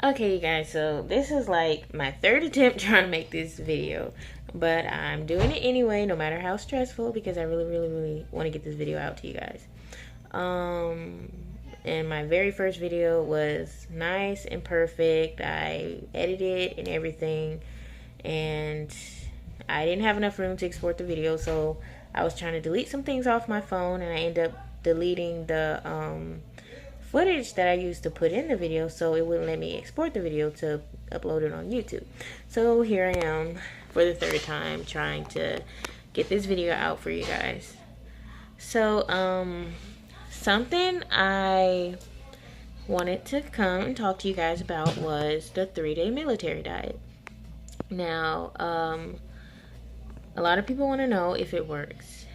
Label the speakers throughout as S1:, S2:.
S1: Okay, you guys, so this is like my third attempt trying to make this video, but I'm doing it anyway, no matter how stressful, because I really want to get this video out to you guys. And my very first video was nice and perfect. I edited and everything, and I didn't have enough room to export the video, so I was trying to delete some things off my phone, and I ended up deleting the footage that I used to put in the video, so it wouldn't let me export the video to upload it on YouTube. So here I am for the third time trying to get this video out for you guys. So something I wanted to come and talk to you guys about was the 3-day military diet. Now a lot of people want to know if it works.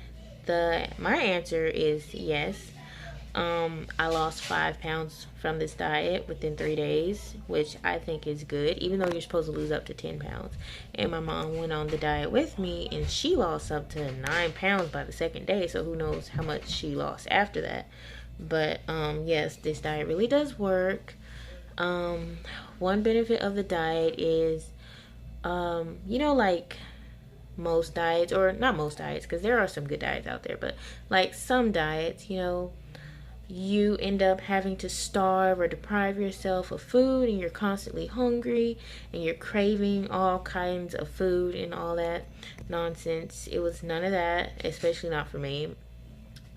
S1: My answer is yes. I lost 5 pounds from this diet within 3 days, which I think is good, even though you're supposed to lose up to 10 pounds. And my mom went on the diet with me, and she lost up to 9 pounds by the second day, so who knows how much she lost after that. But yes, this diet really does work. One benefit of the diet is, you know, like most diets, or not most diets, because there are some good diets out there, but like some diets, you know, you end up having to starve or deprive yourself of food, and you're constantly hungry and you're craving all kinds of food and all that nonsense. It was none of that, especially not for me.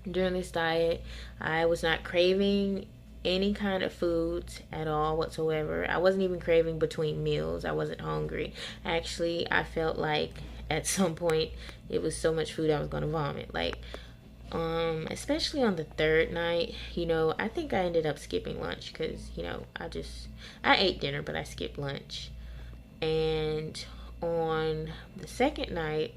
S1: During this diet, I was not craving any kind of foods at all whatsoever. I wasn't even craving between meals. I wasn't hungry. Actually, I felt like at some point it was so much food I was going to vomit. Like, especially on the third night, you know, I think I ended up skipping lunch because, you know, I ate dinner, but I skipped lunch. And on the second night,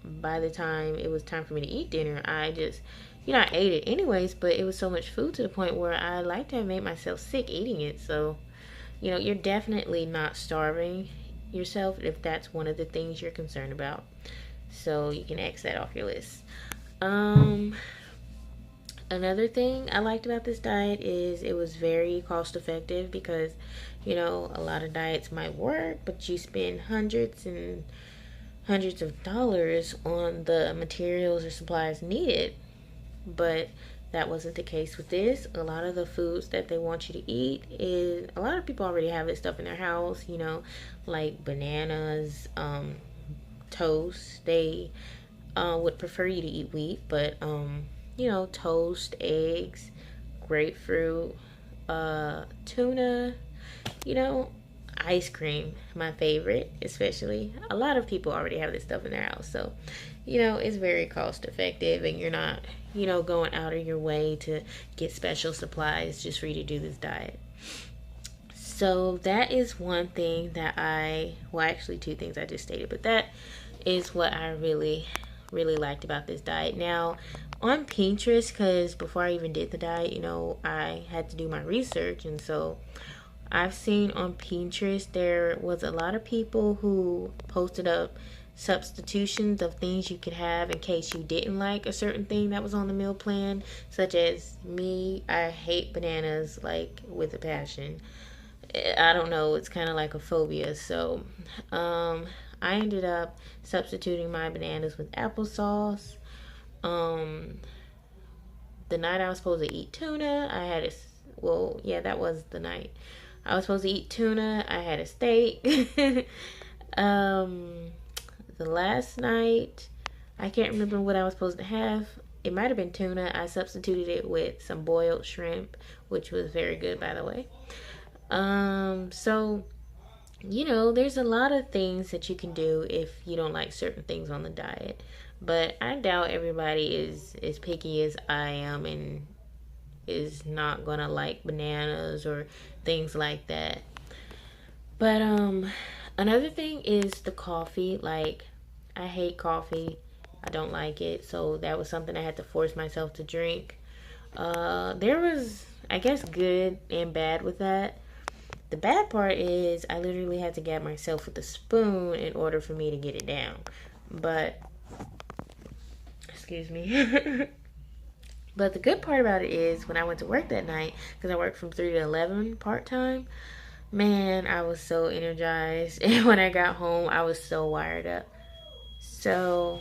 S1: by the time it was time for me to eat dinner, I just, you know, I ate it anyways, but it was so much food to the point where I like to have made myself sick eating it. So, you know, you're definitely not starving yourself if that's one of the things you're concerned about. So you can X that off your list. Another thing I liked about this diet is it was very cost effective, because, you know, a lot of diets might work, but you spend hundreds and hundreds of dollars on the materials or supplies needed. But that wasn't the case with this. A lot of the foods that they want you to eat is, a lot of people already have this stuff in their house, you know, like bananas, toast. They would prefer you to eat wheat, but you know, toast, eggs, grapefruit, tuna, you know, ice cream, my favorite, especially. A lot of people already have this stuff in their house, so, you know, it's very cost effective, and you're not, you know, going out of your way to get special supplies just for you to do this diet. So that is one thing that well, actually two things I just stated, but that is what I really liked about this diet. Now, on Pinterest, because before I even did the diet, you know, I had to do my research, and so I've seen on Pinterest there was a lot of people who posted up substitutions of things you could have in case you didn't like a certain thing that was on the meal plan, such as me. I hate bananas like with a passion. I don't know, it's kind of like a phobia. So I ended up substituting my bananas with applesauce. The night I was supposed to eat tuna, I had that was the night I was supposed to eat tuna. I had a steak. The last night, I can't remember what I was supposed to have. It might have been tuna. I substituted it with some boiled shrimp, which was very good, by the way. So, you know, there's a lot of things that you can do if you don't like certain things on the diet. But I doubt everybody is as picky as I am and is not gonna like bananas or things like that. But another thing is the coffee. Like, I hate coffee. I don't like it. So that was something I had to force myself to drink. There was, I guess, good and bad with that. The bad part is I literally had to get myself with a spoon in order for me to get it down. But, excuse me. But the good part about it is when I went to work that night, because I worked from 3 to 11 part-time, man, I was so energized. And when I got home, I was so wired up. So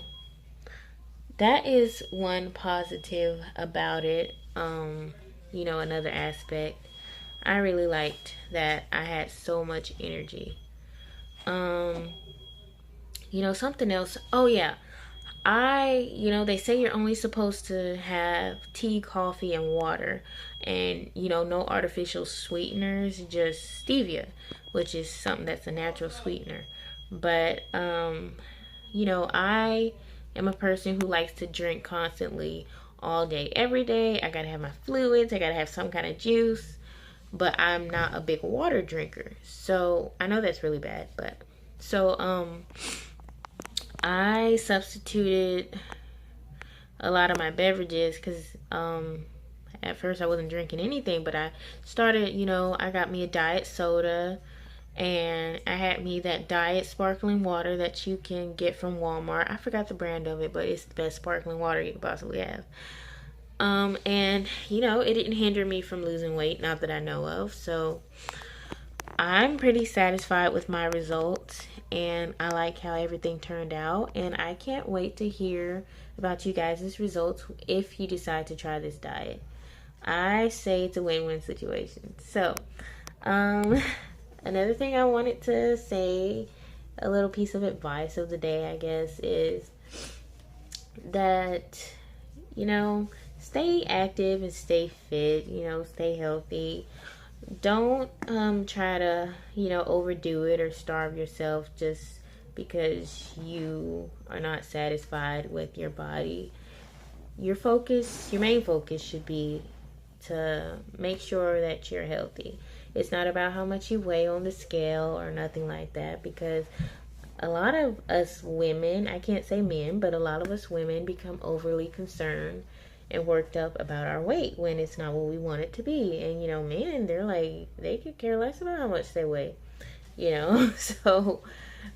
S1: that is one positive about it. Another aspect. I really liked that I had so much energy. Something else. Oh, yeah. They say you're only supposed to have tea, coffee, and water. And, no artificial sweeteners, just stevia, which is something that's a natural sweetener. But, I am a person who likes to drink constantly all day, every day. I gotta have my fluids, I gotta have some kind of juice. But I'm not a big water drinker. So, I know that's really bad, but. So, I substituted a lot of my beverages because at first I wasn't drinking anything, but I started, I got me a diet soda and I had me that diet sparkling water that you can get from Walmart. I forgot the brand of it, but it's the best sparkling water you could possibly have. And it didn't hinder me from losing weight, not that I know of. So I'm pretty satisfied with my results, and I like how everything turned out, and I can't wait to hear about you guys' results if you decide to try this diet. I say it's a win-win situation. So, another thing I wanted to say, a little piece of advice of the day, I guess, is that, stay active and stay fit, stay healthy. Don't try to, overdo it or starve yourself just because you are not satisfied with your body. Your main focus should be to make sure that you're healthy. It's not about how much you weigh on the scale or nothing like that, because a lot of us women, I can't say men, but a lot of us women become overly concerned and worked up about our weight when it's not what we want it to be. And men, they're like, they could care less about how much they weigh, so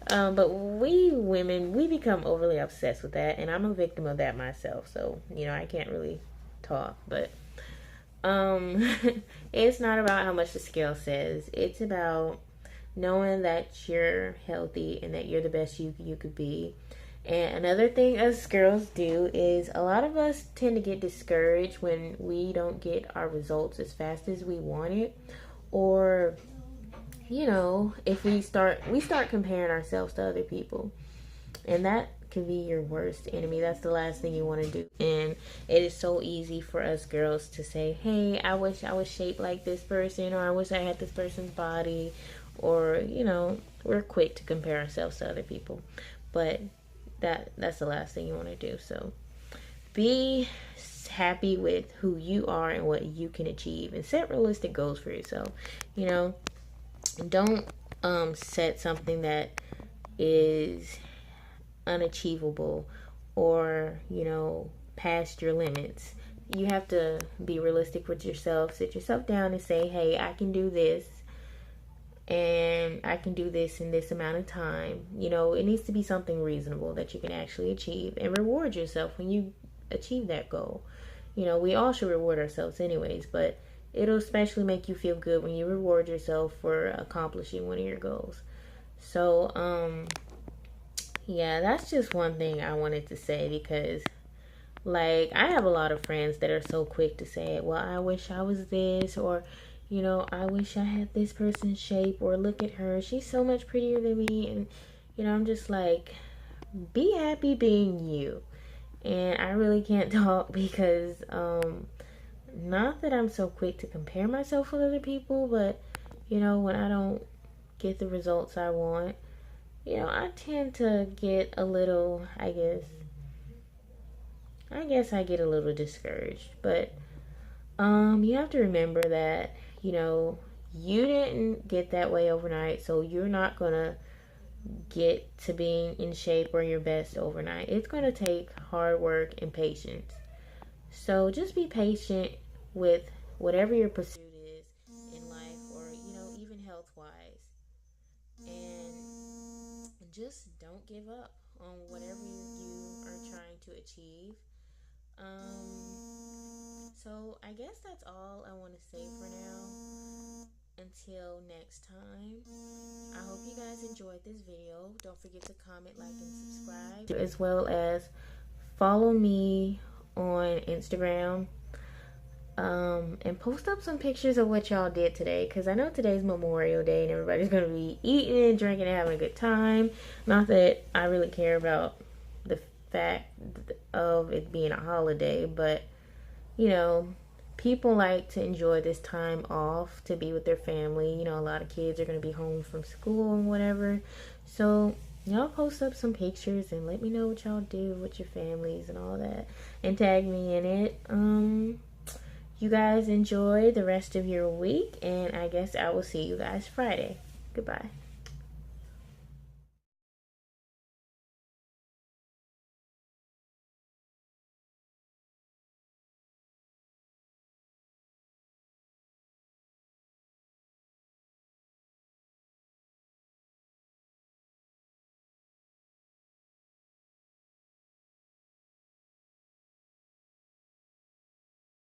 S1: but we women, we become overly obsessed with that, and I'm a victim of that myself. So I can't really talk, but it's not about how much the scale says. It's about knowing that you're healthy and that you're the best you could be. And another thing us girls do is a lot of us tend to get discouraged when we don't get our results as fast as we want it, or if we start comparing ourselves to other people, and that can be your worst enemy. That's the last thing you want to do. And it is so easy for us girls to say, hey, I wish I was shaped like this person, or I wish I had this person's body, or we're quick to compare ourselves to other people. But that's the last thing you want to do. So be happy with who you are and what you can achieve, and set realistic goals for yourself. Don't set something that is unachievable or past your limits. You have to be realistic with yourself. Sit yourself down and say, hey, I can do this, and I can do this in this amount of time. It needs to be something reasonable that you can actually achieve, and reward yourself when you achieve that goal. We all should reward ourselves anyways, but it'll especially make you feel good when you reward yourself for accomplishing one of your goals. So, yeah, that's just one thing I wanted to say, because I have a lot of friends that are so quick to say, well, I wish I was this, or I wish I had this person's shape, or look at her, she's so much prettier than me. And I'm just like, be happy being you. And I really can't talk because not that I'm so quick to compare myself with other people, but when I don't get the results I want, I tend to get a little, I guess I get a little discouraged. But You have to remember that, you know, you didn't get that way overnight, so you're not gonna get to being in shape or your best overnight. It's gonna take hard work and patience. So just be patient with whatever your pursuit is in life, or you know, even health wise, and just don't give up on whatever you are trying to achieve. So I guess that's all I want to say for now. Until next time, I hope you guys enjoyed this video. Don't forget to comment, like, and subscribe, as well as follow me on Instagram, and post up some pictures of what y'all did today, because I know today's Memorial Day and everybody's going to be eating and drinking and having a good time. Not that I really care about the fact of it being a holiday, but you know, people like to enjoy this time off to be with their family. You know, a lot of kids are going to be home from school and whatever. So, y'all post up some pictures and let me know what y'all do with your families and all that. And tag me in it. You guys enjoy the rest of your week. And I guess I will see you guys Friday. Goodbye.